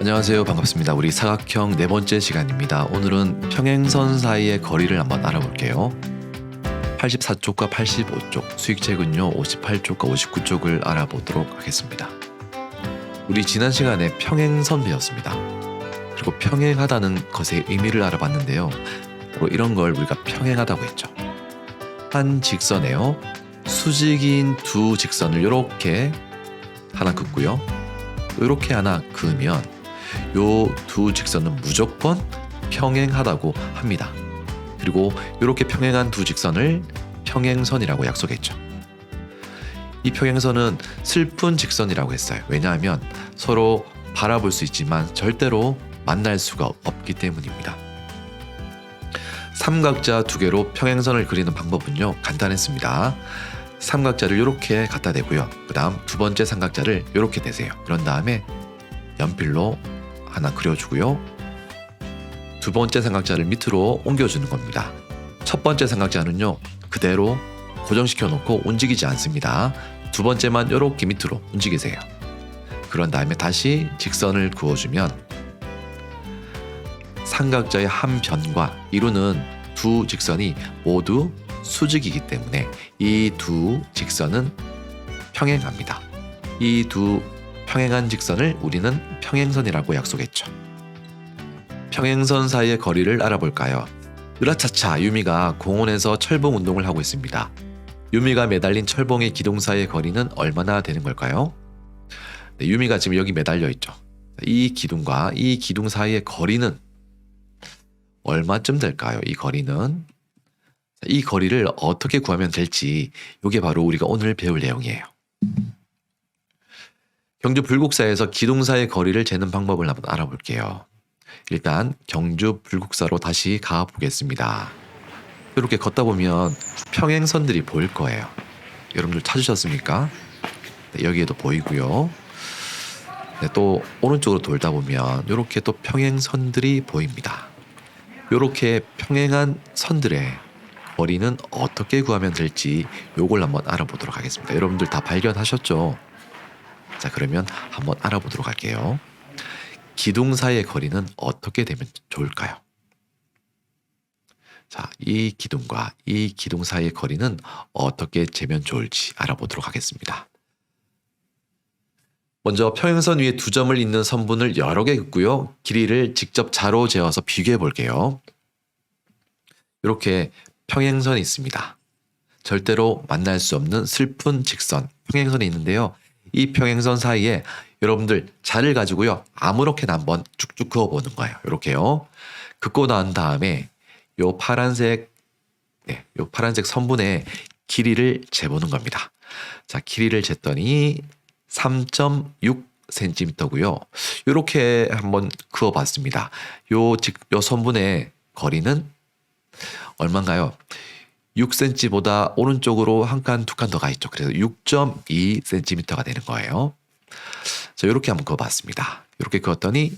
안녕하세요. 반갑습니다. 우리 사각형 네 번째 시간입니다. 오늘은 평행선 사이의 거리를 한번 알아볼게요. 84쪽과 85쪽, 수익책은요 58쪽과 59쪽을 알아보도록 하겠습니다. 우리 지난 시간에 평행선 배웠습니다. 그리고 평행하다는 것의 의미를 알아봤는데요. 바로 이런 걸 우리가 평행하다고 했죠. 한 직선에요. 수직인 두 직선을 이렇게 하나 긋고요. 이렇게 하나 그으면 요 두 직선은 무조건 평행하다고 합니다. 그리고 이렇게 평행한 두 직선을 평행선이라고 약속했죠. 이 평행선은 슬픈 직선이라고 했어요. 왜냐하면 서로 바라볼 수 있지만 절대로 만날 수가 없기 때문입니다. 삼각자 두 개로 평행선을 그리는 방법은요 간단했습니다. 삼각자를 이렇게 갖다 대고요. 그 다음 두 번째 삼각자를 이렇게 대세요. 그런 다음에 연필로 하나 그려주고요. 두 번째 삼각자를 밑으로 옮겨주는 겁니다. 첫 번째 삼각자는요 그대로 고정시켜 놓고 움직이지 않습니다. 두 번째만 이렇게 밑으로 움직이세요. 그런 다음에 다시 직선을 그어주면 삼각자의 한 변과 이루는 두 직선이 모두 수직이기 때문에 이 두 직선은 평행합니다. 이 두 평행한 직선을 우리는 평행선이라고 약속했죠. 평행선 사이의 거리를 알아볼까요? 으라차차 유미가 공원에서 철봉 운동을 하고 있습니다. 유미가 매달린 철봉의 기둥 사이의 거리는 얼마나 되는 걸까요? 네, 유미가 지금 여기 매달려 있죠. 이 기둥과 이 기둥 사이의 거리는 얼마쯤 될까요? 이 거리는 이 거리를 어떻게 구하면 될지 이게 바로 우리가 오늘 배울 내용이에요. 경주 불국사에서 기둥 사이의 거리를 재는 방법을 한번 알아볼게요. 일단 경주 불국사로 다시 가보겠습니다. 이렇게 걷다 보면 평행선들이 보일 거예요. 여러분들 찾으셨습니까? 네, 여기에도 보이고요. 네, 또 오른쪽으로 돌다 보면 이렇게 또 평행선들이 보입니다. 이렇게 평행한 선들의 거리는 어떻게 구하면 될지 요걸 한번 알아보도록 하겠습니다. 여러분들 다 발견하셨죠? 자, 그러면 한번 알아보도록 할게요. 기둥 사이의 거리는 어떻게 되면 좋을까요? 자, 이 기둥과 이 기둥 사이의 거리는 어떻게 재면 좋을지 알아보도록 하겠습니다. 먼저 평행선 위에 두 점을 잇는 선분을 여러 개 긋고요. 길이를 직접 자로 재어서 비교해 볼게요. 이렇게 평행선이 있습니다. 절대로 만날 수 없는 슬픈 직선, 평행선이 있는데요. 이 평행선 사이에 여러분들 자를 가지고요. 아무렇게나 한번 쭉쭉 그어보는 거예요. 이렇게요. 긋고 난 다음에 요 파란색 선분의 길이를 재보는 겁니다. 자, 길이를 쟀더니 3.6cm고요. 이렇게 한번 그어봤습니다. 요 선분의 거리는 얼마인가요? 6cm보다 오른쪽으로 한 칸, 두 칸 더 가 있죠. 그래서 6.2cm가 되는 거예요. 자, 이렇게 한번 그어봤습니다. 이렇게 그었더니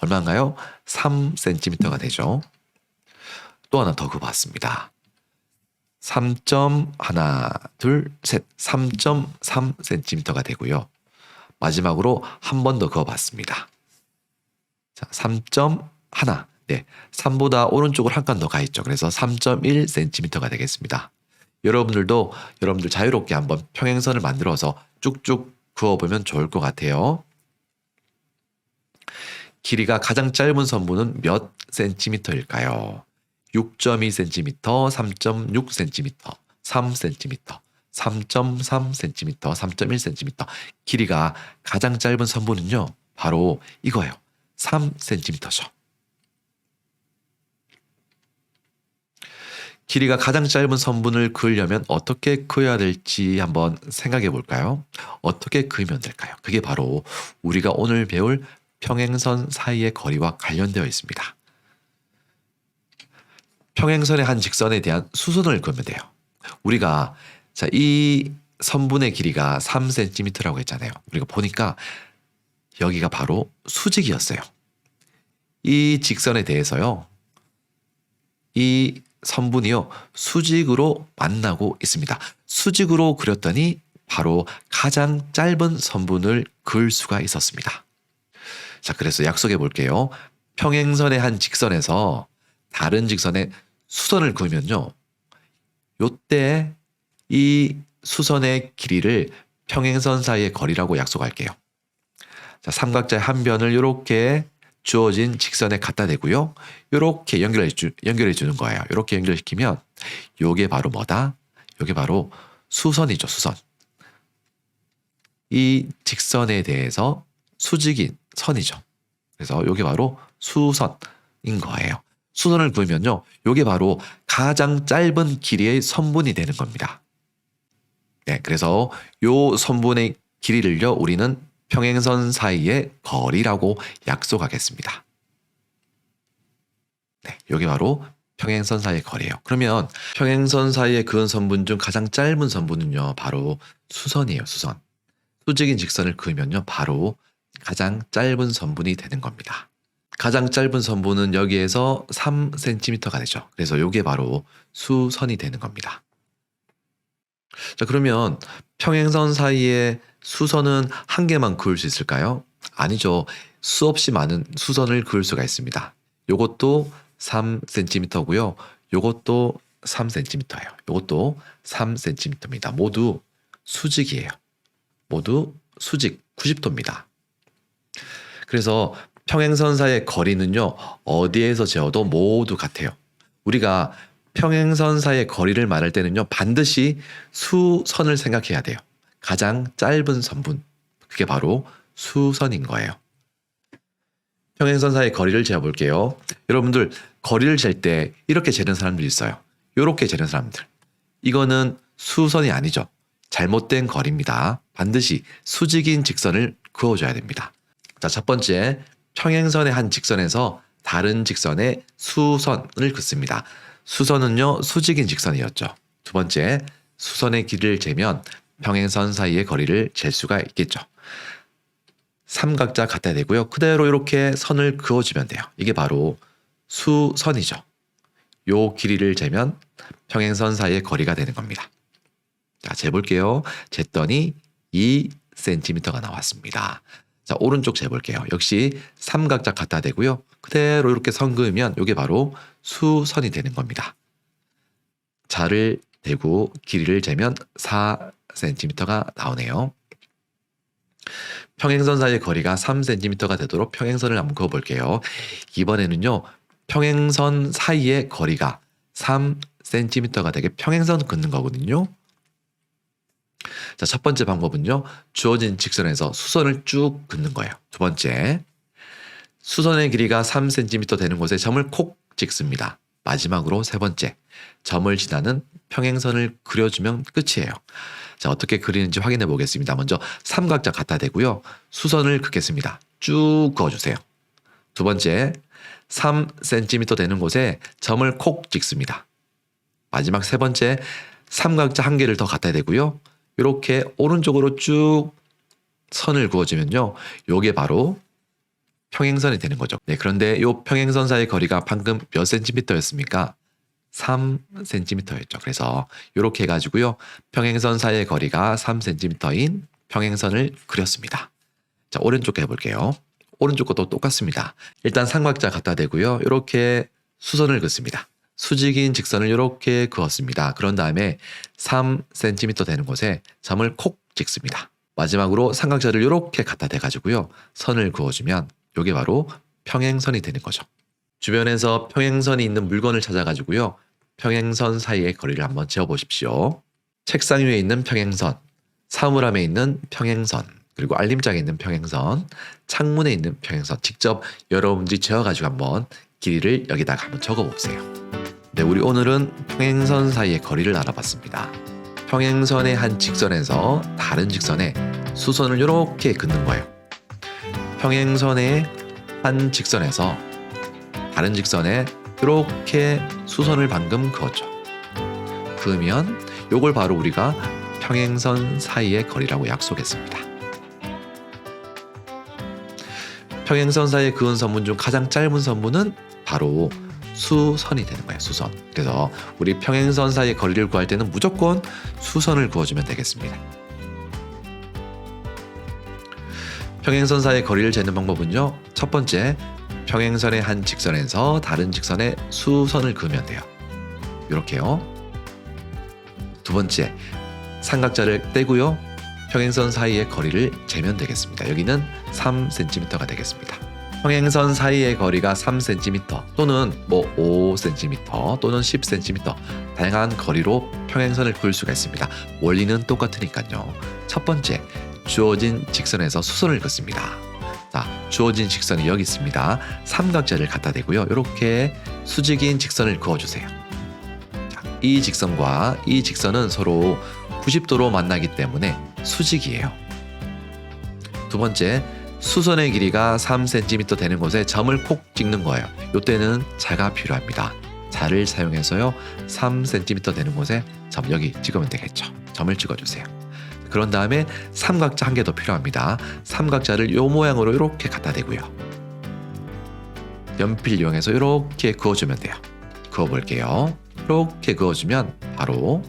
얼마인가요? 3cm가 되죠. 또 하나 더 그어봤습니다. 3.3cm가 되고요. 마지막으로 한 번 더 그어봤습니다. 자, 3.1. 네, 3보다 오른쪽으로 한 칸 더 가 있죠. 그래서 3.1cm가 되겠습니다. 여러분들 자유롭게 한번 평행선을 만들어서 쭉쭉 그어보면 좋을 것 같아요. 길이가 가장 짧은 선분은 몇 cm일까요? 6.2cm, 3.6cm, 3cm, 3.3cm, 3.1cm. 길이가 가장 짧은 선분은요, 바로 이거예요. 3cm죠. 길이가 가장 짧은 선분을 그으려면 어떻게 그어야 될지 한번 생각해 볼까요? 어떻게 그으면 될까요? 그게 바로 우리가 오늘 배울 평행선 사이의 거리와 관련되어 있습니다. 평행선의 한 직선에 대한 수선을 그으면 돼요. 우리가 이 선분의 길이가 3cm라고 했잖아요. 우리가 보니까 여기가 바로 수직이었어요. 이 직선에 대해서요. 이 선분이요 수직으로 만나고 있습니다. 수직으로 그렸더니 바로 가장 짧은 선분을 그을 수가 있었습니다. 자, 그래서 약속해 볼게요. 평행선의 한 직선에서 다른 직선의 수선을 그으면요. 요때 이 수선의 길이를 평행선 사이의 거리라고 약속할게요. 자, 삼각자의 한 변을 이렇게 주어진 직선에 갖다 대고요. 이렇게 연결해 주는 거예요. 이렇게 연결시키면 요게 바로 뭐다? 요게 바로 수선이죠, 수선. 이 직선에 대해서 수직인 선이죠. 그래서 요게 바로 수선인 거예요. 수선을 그으면요. 요게 바로 가장 짧은 길이의 선분이 되는 겁니다. 네, 그래서 요 선분의 길이를요. 우리는 평행선 사이의 거리라고 약속하겠습니다. 네, 요게 바로 평행선 사이의 거리예요. 그러면 평행선 사이에 그은 선분 중 가장 짧은 선분은요. 바로 수선이에요. 수선. 수직인 직선을 그으면요. 바로 가장 짧은 선분이 되는 겁니다. 가장 짧은 선분은 여기에서 3cm가 되죠. 그래서 이게 바로 수선이 되는 겁니다. 자, 그러면 평행선 사이에 수선은 한 개만 그을 수 있을까요? 아니죠. 수없이 많은 수선을 그을 수가 있습니다. 요것도 3cm고요. 요것도 3cm예요. 요것도 3cm입니다. 모두 수직이에요. 모두 수직 90도입니다. 그래서 평행선 사이의 거리는요. 어디에서 재어도 모두 같아요. 우리가 평행선 사이의 거리를 말할 때는요. 반드시 수선을 생각해야 돼요. 가장 짧은 선분. 그게 바로 수선인 거예요. 평행선 사이의 거리를 재어볼게요. 여러분들 거리를 잴 때 이렇게 재는 사람들이 있어요. 이렇게 재는 사람들. 이거는 수선이 아니죠. 잘못된 거리입니다. 반드시 수직인 직선을 그어줘야 됩니다. 자, 첫 번째, 평행선의 한 직선에서 다른 직선의 수선을 긋습니다. 수선은요, 수직인 직선이었죠. 두 번째, 수선의 길이를 재면 평행선 사이의 거리를 잴 수가 있겠죠. 삼각자 갖다 대고요. 그대로 이렇게 선을 그어주면 돼요. 이게 바로 수선이죠. 요 길이를 재면 평행선 사이의 거리가 되는 겁니다. 자, 재볼게요. 쟀더니 2cm가 나왔습니다. 자, 오른쪽 재볼게요. 역시 삼각자 갖다 대고요. 그대로 이렇게 선 그으면 이게 바로 수선이 되는 겁니다. 자를 대고 길이를 재면 4cm가 나오네요. 평행선 사이의 거리가 3cm가 되도록 평행선을 한번 그어볼게요. 이번에는요. 평행선 사이의 거리가 3cm가 되게 평행선 긋는 거거든요. 자, 첫 번째 방법은요. 주어진 직선에서 수선을 쭉 긋는 거예요. 두 번째, 수선의 길이가 3cm 되는 곳에 점을 콕 찍습니다. 마지막으로 세 번째, 점을 지나는 평행선을 그려주면 끝이에요. 자, 어떻게 그리는지 확인해 보겠습니다. 먼저 삼각자 갖다 대고요. 수선을 긋겠습니다. 쭉 그어주세요. 두 번째, 3cm 되는 곳에 점을 콕 찍습니다. 마지막 세 번째, 삼각자 한 개를 더 갖다 대고요. 이렇게 오른쪽으로 쭉 선을 그어주면요. 요게 바로 평행선이 되는 거죠. 네, 그런데 이 평행선 사이의 거리가 방금 몇 cm였습니까? 3cm였죠. 그래서 이렇게 해가지고요. 평행선 사이의 거리가 3cm인 평행선을 그렸습니다. 자, 오른쪽 해볼게요. 오른쪽 것도 똑같습니다. 일단 삼각자 갖다 대고요. 이렇게 수선을 긋습니다. 수직인 직선을 이렇게 그었습니다. 그런 다음에 3cm 되는 곳에 점을 콕 찍습니다. 마지막으로 삼각자를 이렇게 갖다 대가지고요. 선을 그어주면 이게 바로 평행선이 되는 거죠. 주변에서 평행선이 있는 물건을 찾아가지고요. 평행선 사이의 거리를 한번 재어보십시오. 책상 위에 있는 평행선, 사물함에 있는 평행선, 그리고 알림장에 있는 평행선, 창문에 있는 평행선 직접 여러분들이 재어가지고 한번 길이를 여기다가 한번 적어보세요. 네, 우리 오늘은 평행선 사이의 거리를 알아봤습니다. 평행선의 한 직선에서 다른 직선에 수선을 이렇게 긋는 거예요. 평행선의 한 직선에서 다른 직선에 이렇게 수선을 방금 그었죠. 그러면 이걸 바로 우리가 평행선 사이의 거리라고 약속했습니다. 평행선 사이에 그은 선분 중 가장 짧은 선분은 바로 수선이 되는 거예요. 수선. 그래서 우리 평행선 사이의 거리를 구할 때는 무조건 수선을 그어주면 되겠습니다. 평행선 사이의 거리를 재는 방법은요. 첫 번째, 평행선의 한 직선에서 다른 직선에 수선을 그으면 돼요. 이렇게요. 두 번째, 삼각자를 떼고요. 평행선 사이의 거리를 재면 되겠습니다. 여기는 3cm가 되겠습니다. 평행선 사이의 거리가 3cm 또는 5cm 또는 10cm 다양한 거리로 평행선을 그을 수가 있습니다. 원리는 똑같으니까요. 첫 번째, 주어진 직선에서 수선을 긋습니다. 자, 주어진 직선이 여기 있습니다. 삼각자를 갖다 대고요. 이렇게 수직인 직선을 그어주세요. 자, 이 직선과 이 직선은 서로 90도로 만나기 때문에 수직이에요. 두 번째, 수선의 길이가 3cm 되는 곳에 점을 콕 찍는 거예요. 이때는 자가 필요합니다. 자를 사용해서요. 3cm 되는 곳에 점 여기 찍으면 되겠죠. 점을 찍어주세요. 그런 다음에 삼각자 한 개 더 필요합니다. 삼각자를 이 모양으로 이렇게 갖다 대고요. 연필 이용해서 이렇게 그어주면 돼요. 그어볼게요. 이렇게 그어주면 바로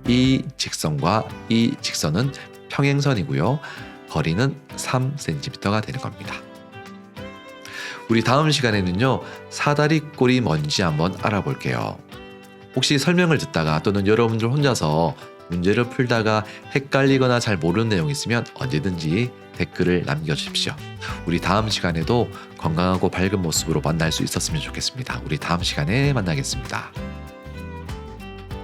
이 직선과 이 직선은 평행선이고요. 거리는 3cm가 되는 겁니다. 우리 다음 시간에는요. 사다리꼴이 뭔지 한번 알아볼게요. 혹시 설명을 듣다가 또는 여러분들 혼자서 문제를 풀다가 헷갈리거나 잘 모르는 내용이 있으면 언제든지 댓글을 남겨주십시오. 우리 다음 시간에도 건강하고 밝은 모습으로 만날 수 있었으면 좋겠습니다. 우리 다음 시간에 만나겠습니다.